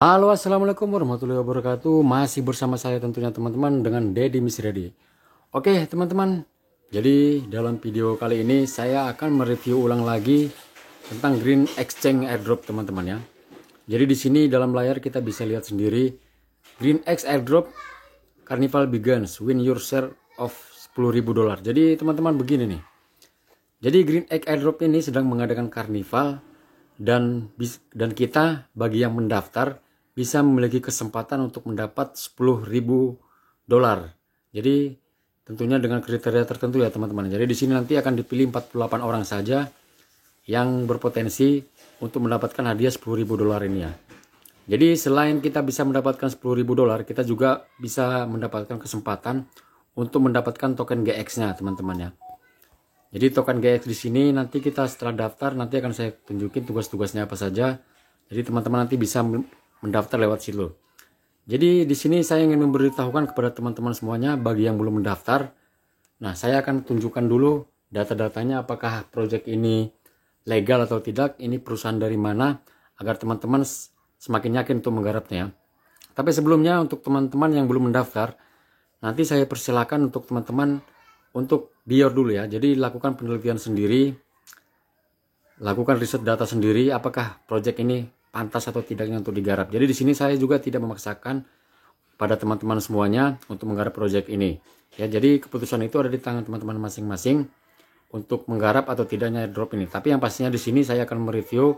Halo, assalamualaikum warahmatullahi wabarakatuh. Masih bersama saya tentunya teman-teman dengan Deddy Misredi. Oke teman-teman, jadi dalam video kali ini saya akan mereview ulang lagi tentang Green Exchange Airdrop teman-teman ya. Jadi di sini dalam layar kita bisa lihat sendiri Green X Airdrop Carnival Begins, win your share of $10.000. Jadi teman-teman begini nih. Jadi Green Egg Airdrop ini sedang mengadakan karnival dan kita bagi yang mendaftar bisa memiliki kesempatan untuk mendapat $10.000. Jadi tentunya dengan kriteria tertentu ya teman-teman. Jadi di sini nanti akan dipilih 48 orang saja yang berpotensi untuk mendapatkan hadiah $10.000 ini ya. Jadi selain kita bisa mendapatkan $10.000, kita juga bisa mendapatkan kesempatan untuk mendapatkan token GX-nya teman-teman ya. Jadi token GX di sini nanti kita setelah daftar nanti akan saya tunjukin tugas-tugasnya apa saja. Jadi teman-teman nanti bisa mendaftar lewat situ. Jadi di sini saya ingin memberitahukan kepada teman-teman semuanya bagi yang belum mendaftar. Nah, saya akan tunjukkan dulu data-datanya apakah project ini legal atau tidak, ini perusahaan dari mana agar teman-teman semakin yakin untuk menggarapnya. Tapi sebelumnya untuk teman-teman yang belum mendaftar, nanti saya persilakan untuk teman-teman untuk biar dulu ya. Jadi lakukan penelitian sendiri, lakukan riset data sendiri apakah project ini pantas atau tidaknya untuk digarap. Jadi di sini saya juga tidak memaksakan pada teman-teman semuanya untuk menggarap project ini. Ya, jadi keputusan itu ada di tangan teman-teman masing-masing untuk menggarap atau tidaknya airdrop ini. Tapi yang pastinya di sini saya akan mereview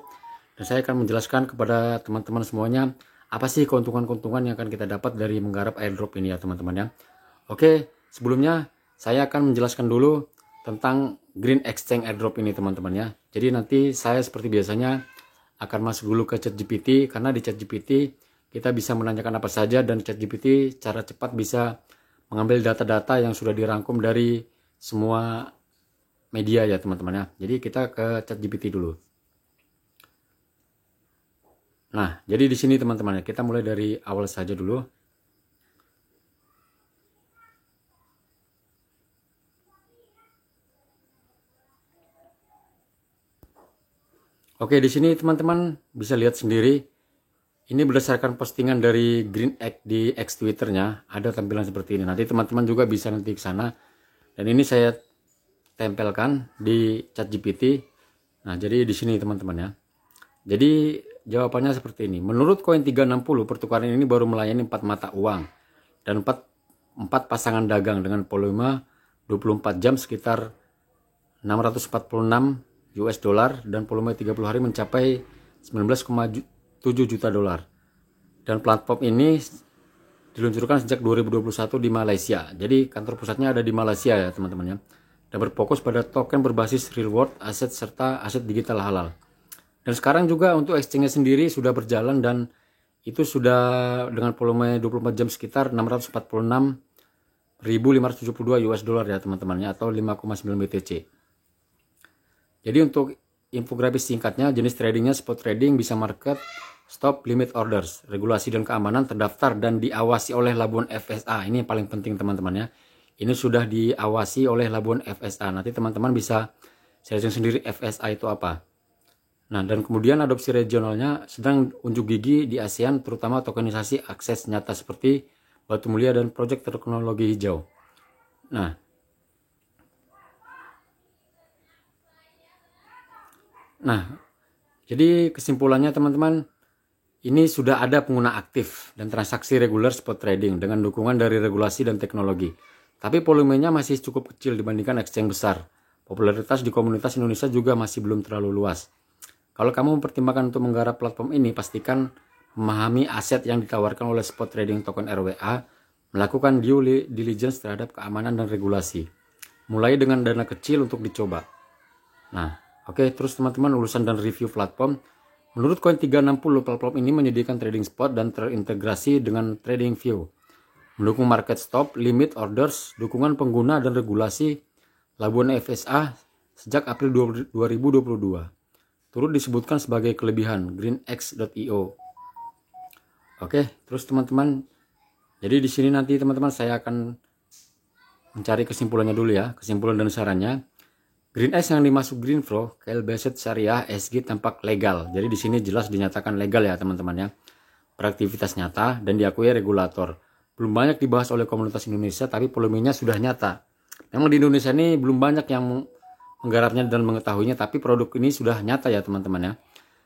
dan saya akan menjelaskan kepada teman-teman semuanya apa sih keuntungan-keuntungan yang akan kita dapat dari menggarap airdrop ini ya teman-teman ya. Oke, sebelumnya saya akan menjelaskan dulu tentang Green Exchange Airdrop ini teman-teman ya. Jadi nanti saya seperti biasanya akan masuk dulu ke ChatGPT, karena di ChatGPT kita bisa menanyakan apa saja dan ChatGPT cara cepat bisa mengambil data-data yang sudah dirangkum dari semua media ya teman-teman ya. Jadi kita ke ChatGPT dulu. Nah, jadi di sini teman-teman ya, kita mulai dari awal saja dulu. Oke, di sini teman-teman bisa lihat sendiri. Ini berdasarkan postingan dari Green Egg di X Twitternya, ada tampilan seperti ini. Nanti teman-teman juga bisa nanti ke sana. Dan ini saya tempelkan di ChatGPT. Nah, jadi di sini teman-teman ya. Jadi jawabannya seperti ini. Menurut koin 360, pertukaran ini baru melayani 4 mata uang dan 4 pasangan dagang dengan volume 24 jam sekitar 646 US dollar dan volume 30 hari mencapai 19,7 juta dolar. Dan platform ini diluncurkan sejak 2021 di Malaysia. Jadi kantor pusatnya ada di Malaysia ya teman-teman ya. Dan berfokus pada token berbasis real world aset serta aset digital halal. Dan sekarang juga untuk exchange-nya sendiri sudah berjalan dan itu sudah dengan volume 24 jam sekitar 646.572 US dollar ya teman-teman ya, atau 5,9 BTC. Jadi untuk infografis singkatnya, jenis tradingnya spot trading, bisa market, stop, limit orders, regulasi dan keamanan, terdaftar dan diawasi oleh Labuan FSA. Ini yang paling penting teman-teman ya. Ini sudah diawasi oleh Labuan FSA. Nanti teman-teman bisa searching sendiri FSA itu apa. Nah, dan kemudian adopsi regionalnya sedang unjuk gigi di ASEAN, terutama tokenisasi akses nyata seperti Batu Mulia dan proyek teknologi hijau. Nah, jadi kesimpulannya teman-teman, ini sudah ada pengguna aktif dan transaksi reguler spot trading dengan dukungan dari regulasi dan teknologi. Tapi volumenya masih cukup kecil dibandingkan exchange besar. Popularitas di komunitas Indonesia juga masih belum terlalu luas. Kalau kamu mempertimbangkan untuk menggarap platform ini, pastikan memahami aset yang ditawarkan oleh spot trading token RWA, melakukan due diligence terhadap keamanan dan regulasi. Mulai dengan dana kecil untuk dicoba. Nah, oke, terus teman-teman urusan dan review platform. Menurut Coin 360, platform ini menyediakan trading spot dan terintegrasi dengan trading view. Mendukung market stop, limit orders, dukungan pengguna dan regulasi Labuan FSA sejak April 2022. Turut disebutkan sebagai kelebihan greenx.io. Oke, terus teman-teman. Jadi di sini nanti teman-teman saya akan mencari kesimpulannya dulu ya, kesimpulan dan sarannya. Green X yang dimasuk Greenflow, KL Based Syariah SG tampak legal. Jadi di sini jelas dinyatakan legal ya teman-teman ya. beraktivitas nyata dan diakui regulator. Belum banyak dibahas oleh komunitas Indonesia, tapi volumenya sudah nyata. Memang di Indonesia ini belum banyak yang menggarapnya dan mengetahuinya, tapi produk ini sudah nyata ya teman-teman ya.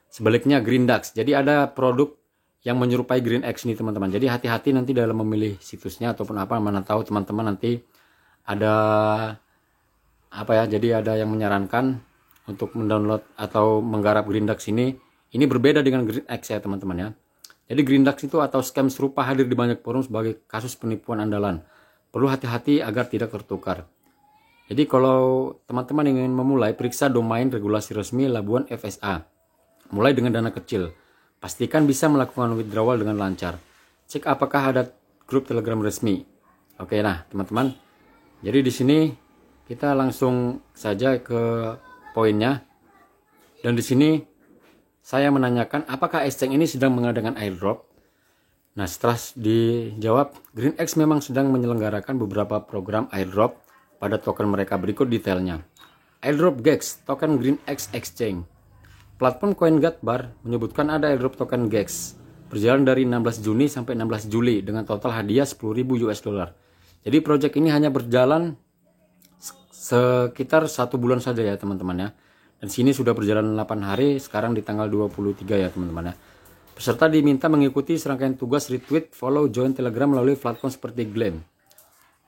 Sebaliknya GreenDAX, jadi ada produk yang menyerupai GreenX nih teman-teman. Jadi hati-hati nanti dalam memilih situsnya ataupun apa, mana tahu teman-teman nanti ada apa ya, jadi ada yang menyarankan untuk mendownload atau menggarap GreenDAX ini berbeda dengan GreenX ya teman-teman ya. Jadi GreenDAX itu atau scam serupa hadir di banyak forum sebagai kasus penipuan andalan. Perlu hati-hati agar tidak tertukar. Jadi kalau teman-teman ingin memulai, periksa domain regulasi resmi Labuan FSA. Mulai dengan dana kecil. Pastikan bisa melakukan withdrawal dengan lancar. Cek apakah ada grup Telegram resmi. Oke, nah teman-teman. Jadi di sini kita langsung saja ke poinnya. Dan di sini saya menanyakan apakah exchange ini sedang mengadakan airdrop. Nah, setelah dijawab, GreenX memang sedang menyelenggarakan beberapa program airdrop pada token mereka. Berikut detailnya. Airdrop GEX, token GreenX Exchange. Platform CoinGuard Bar menyebutkan ada airdrop token GEX berjalan dari 16 Juni sampai 16 Juli dengan total hadiah 10.000 US dollar. Jadi project ini hanya berjalan sekitar 1 bulan saja ya teman-teman ya. Dan sini sudah berjalan 8 hari, sekarang di tanggal 23 ya teman-teman ya. Peserta diminta mengikuti serangkaian tugas retweet, follow, join Telegram melalui platform seperti Gleam.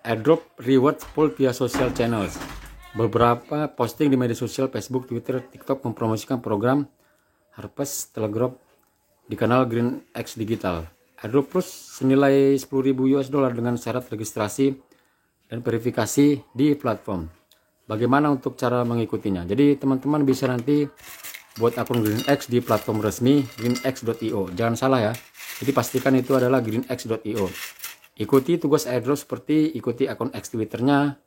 Airdrop reward pool via social channels. Beberapa posting di media sosial Facebook, Twitter, TikTok mempromosikan program Harvest Telegram di kanal GreenX Digital. Airdrop plus senilai 10.000 US dollar dengan syarat registrasi dan verifikasi di platform. Bagaimana untuk cara mengikutinya? Jadi teman-teman bisa nanti buat akun GreenX di platform resmi greenx.io. Jangan salah ya. Jadi pastikan itu adalah greenx.io. Ikuti tugas airdrop seperti ikuti akun X Twitternya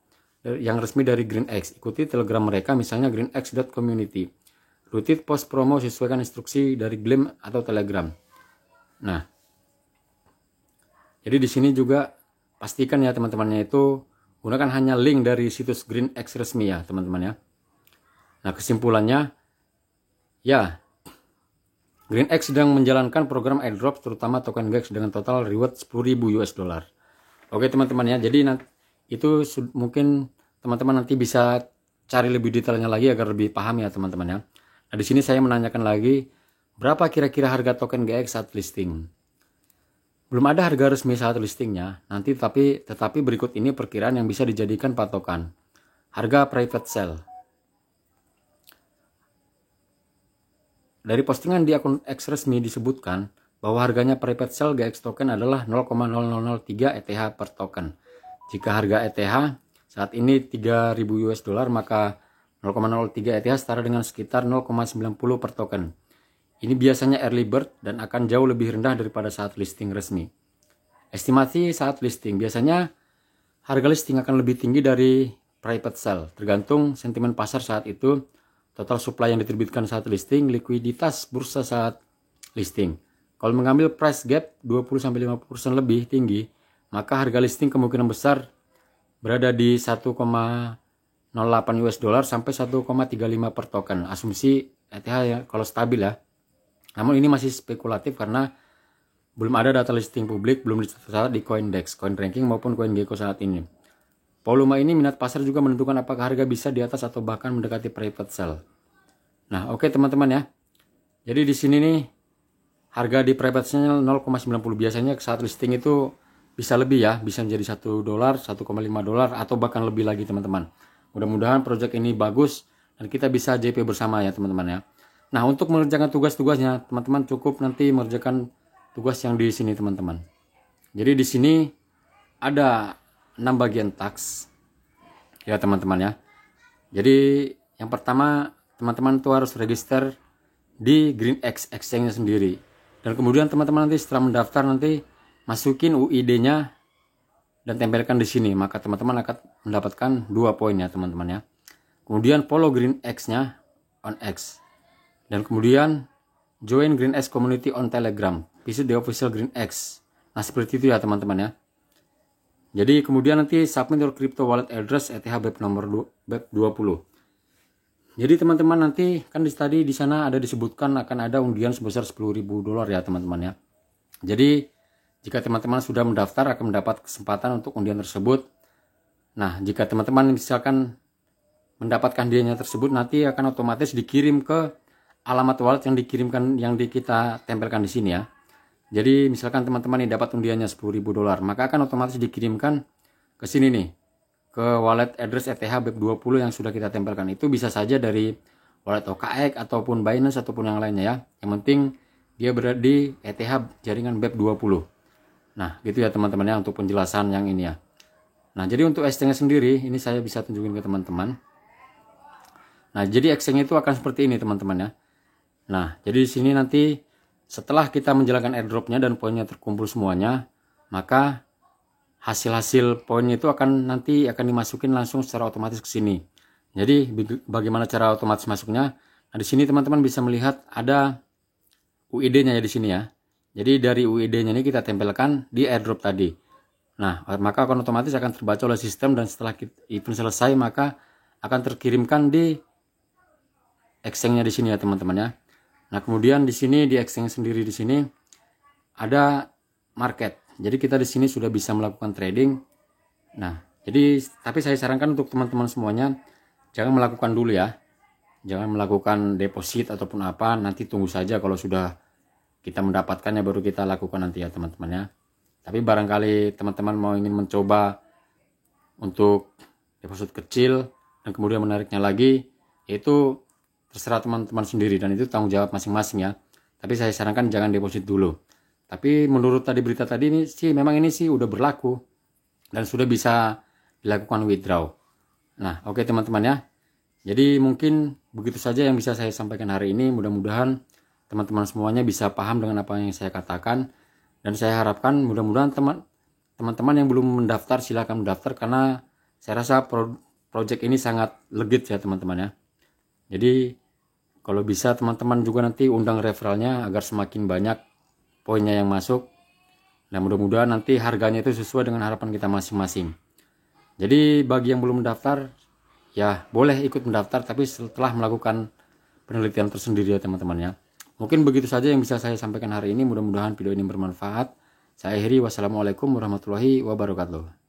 yang resmi dari GreenX. Ikuti Telegram mereka misalnya greenx.community. Retweet post promo sesuaikan instruksi dari Gleam atau Telegram. Nah, jadi di sini juga pastikan ya teman-temannya itu gunakan hanya link dari situs GreenX resmi ya teman-teman ya. Nah kesimpulannya ya, GreenX sedang menjalankan program airdrop terutama token GEX dengan total reward 10.000 US dollar. Oke teman-teman ya, jadi nanti itu mungkin teman-teman nanti bisa cari lebih detailnya lagi agar lebih paham ya teman-teman ya. Nah di sini saya menanyakan lagi berapa kira-kira harga token GEX saat listing. Belum ada harga resmi saat listingnya, nanti tetapi berikut ini perkiraan yang bisa dijadikan patokan. Harga private sale. Dari postingan di akun X resmi disebutkan bahwa harganya private sale GEX token adalah 0,0003 ETH per token. Jika harga ETH saat ini 3.000 US dollar, maka 0,03 ETH setara dengan sekitar 0,90 per token. Ini biasanya early bird dan akan jauh lebih rendah daripada saat listing resmi. Estimasi saat listing, biasanya harga listing akan lebih tinggi dari private sale, tergantung sentimen pasar saat itu, total supply yang diterbitkan saat listing, likuiditas bursa saat listing. Kalau mengambil price gap 20-50% lebih tinggi, maka harga listing kemungkinan besar berada di 1,08 US dollar sampai 1,35 per token. Asumsi ETH ya kalau stabil ya. Namun ini masih spekulatif karena belum ada data listing publik, belum dicatat di CoinDex, CoinRanking maupun CoinGecko saat ini. Volume ini minat pasar juga menentukan apakah harga bisa di atas atau bahkan mendekati private sale. Nah, oke teman-teman ya. Jadi di sini nih harga di private sale 0,90, biasanya saat listing itu bisa lebih ya, bisa menjadi 1 dolar, 1,5 dolar atau bahkan lebih lagi teman-teman. Mudah-mudahan project ini bagus dan kita bisa JP bersama ya teman-teman ya. Nah, untuk mengerjakan tugas-tugasnya, teman-teman cukup nanti mengerjakan tugas yang di sini teman-teman. Jadi di sini ada 6 bagian task ya teman-teman ya. Jadi yang pertama teman-teman tuh harus register di GreenX Exchange sendiri. Dan kemudian teman-teman nanti setelah mendaftar nanti masukin UID-nya dan tempelkan di sini, maka teman-teman akan mendapatkan 2 poin ya teman-teman ya. Kemudian follow GreenX-nya on X. Dan kemudian join GreenX community on Telegram. Visit the official GreenX. Nah seperti itu ya teman-teman ya. Jadi kemudian nanti submit your crypto wallet address ETH BEP nomor BEP 20. Jadi teman-teman nanti kan tadi di sana ada disebutkan akan ada undian sebesar 10.000 dolar ya teman-teman ya. Jadi jika teman-teman sudah mendaftar akan mendapat kesempatan untuk undian tersebut. Nah, jika teman-teman misalkan mendapatkan hadiahnya tersebut, nanti akan otomatis dikirim ke alamat wallet yang dikirimkan, yang kita tempelkan di sini ya. Jadi misalkan teman-teman ini dapat undiannya $10.000, maka akan otomatis dikirimkan ke sini nih, ke wallet address ETH BEP20 yang sudah kita tempelkan. Itu bisa saja dari wallet OKX ataupun Binance ataupun yang lainnya ya. Yang penting dia berada di ETH jaringan BEP20. Nah, gitu ya teman-teman ya untuk penjelasan yang ini ya. Nah, jadi untuk exchange sendiri ini saya bisa tunjukin ke teman-teman. Nah, jadi exchange itu akan seperti ini teman-teman ya. Nah, jadi di sini nanti setelah kita menjalankan airdropnya dan poinnya terkumpul semuanya, maka hasil-hasil poinnya itu nanti akan dimasukin langsung secara otomatis ke sini. Jadi bagaimana cara otomatis masuknya? Nah, di sini teman-teman bisa melihat ada UID-nya ya di sini ya. Jadi dari UID-nya ini kita tempelkan di airdrop tadi. Nah, maka akan otomatis akan terbaca oleh sistem, dan setelah event selesai maka akan terkirimkan di exchange-nya di sini ya teman-teman ya. Nah, kemudian di sini di exchange sendiri di sini ada market. Jadi kita di sini sudah bisa melakukan trading. Nah, jadi tapi saya sarankan untuk teman-teman semuanya jangan melakukan dulu ya. Jangan melakukan deposit ataupun apa, nanti tunggu saja kalau sudah kita mendapatkannya baru kita lakukan nanti ya teman-teman ya. Tapi barangkali teman-teman mau ingin mencoba untuk deposit kecil dan kemudian menariknya lagi, itu terserah teman-teman sendiri dan itu tanggung jawab masing-masing ya. Tapi saya sarankan jangan deposit dulu. Tapi menurut tadi berita tadi ini sih memang ini sih udah berlaku dan sudah bisa dilakukan withdraw. Nah, oke teman-teman ya. Jadi mungkin begitu saja yang bisa saya sampaikan hari ini. Mudah-mudahan teman-teman semuanya bisa paham dengan apa yang saya katakan, dan saya harapkan mudah-mudahan teman-teman yang belum mendaftar silahkan mendaftar, karena saya rasa project ini sangat legit ya teman-teman ya. Jadi kalau bisa teman-teman juga nanti undang referralnya agar semakin banyak poinnya yang masuk, dan mudah-mudahan nanti harganya itu sesuai dengan harapan kita masing-masing. Jadi bagi yang belum mendaftar ya boleh ikut mendaftar, tapi setelah melakukan penelitian tersendiri ya teman-teman ya. Mungkin begitu saja yang bisa saya sampaikan hari ini. Mudah-mudahan video ini bermanfaat. Saya akhiri, wassalamualaikum warahmatullahi wabarakatuh.